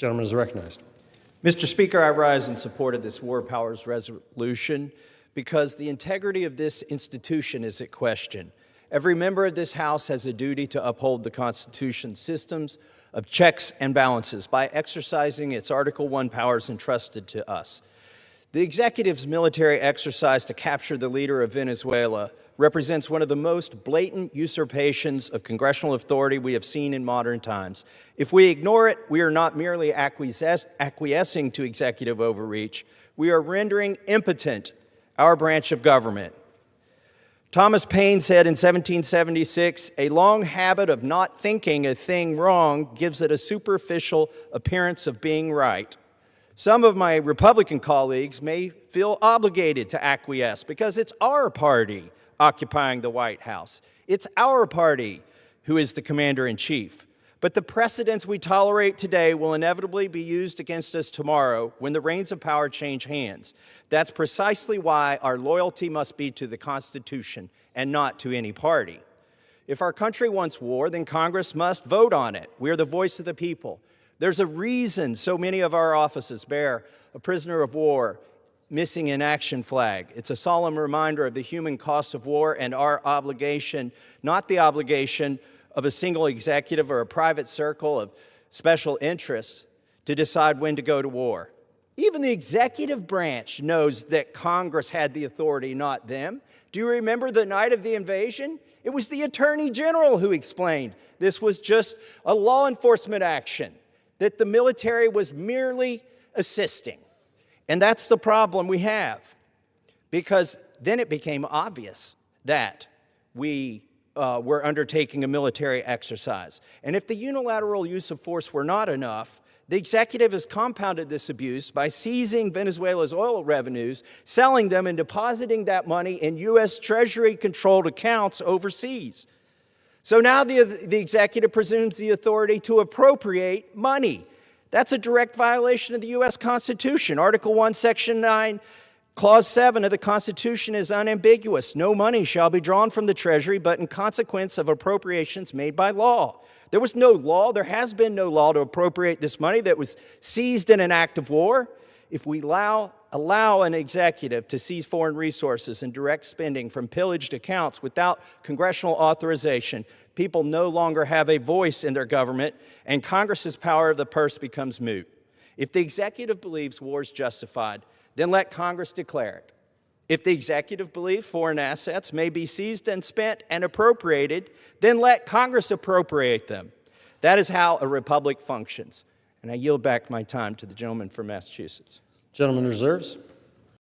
Gentleman is recognized. Mr. Speaker, I rise in support of this War Powers resolution because the integrity of this institution is at question. Every member of this House has a duty to uphold the Constitution's systems of checks and balances by exercising its Article I powers entrusted to us. The executive's military exercise to capture the leader of Venezuela represents one of the most blatant usurpations of congressional authority we have seen in modern times. If we ignore it, we are not merely acquiescing to executive overreach, we are rendering impotent our branch of government. Thomas Paine said in 1776, "A long habit of not thinking a thing wrong gives it a superficial appearance of being right." Some of my Republican colleagues may feel obligated to acquiesce because it's our party occupying the White House. It's our party who is the commander-in-chief. But the precedents we tolerate today will inevitably be used against us tomorrow when the reins of power change hands. That's precisely why our loyalty must be to the Constitution and not to any party. If our country wants war, then Congress must vote on it. We are the voice of the people. There's a reason so many of our offices bear a prisoner of war missing in action flag. It's a solemn reminder of the human cost of war and our obligation, not the obligation of a single executive or a private circle of special interests to decide when to go to war. Even the executive branch knows that Congress had the authority, not them. Do you remember the night of the invasion? It was the Attorney General who explained this was just a law enforcement action, that the military was merely assisting. And that's the problem we have, because then it became obvious that we were undertaking a military exercise. And if the unilateral use of force were not enough, the executive has compounded this abuse by seizing Venezuela's oil revenues, selling them, and depositing that money in U.S. Treasury-controlled accounts overseas. So now the executive presumes the authority to appropriate money. That's a direct violation of the U.S. Constitution. Article 1, Section 9, Clause 7 of the Constitution is unambiguous. No money shall be drawn from the Treasury but in consequence of appropriations made by law. There was no law, there has been no law to appropriate this money that was seized in an act of war. If we allow an executive to seize foreign resources and direct spending from pillaged accounts without congressional authorization, people no longer have a voice in their government, and Congress's power of the purse becomes moot. If the executive believes war is justified, then let Congress declare it. If the executive believes foreign assets may be seized and spent and appropriated, then let Congress appropriate them. That is how a republic functions. And I yield back my time to the gentleman from Massachusetts. Gentleman reserves.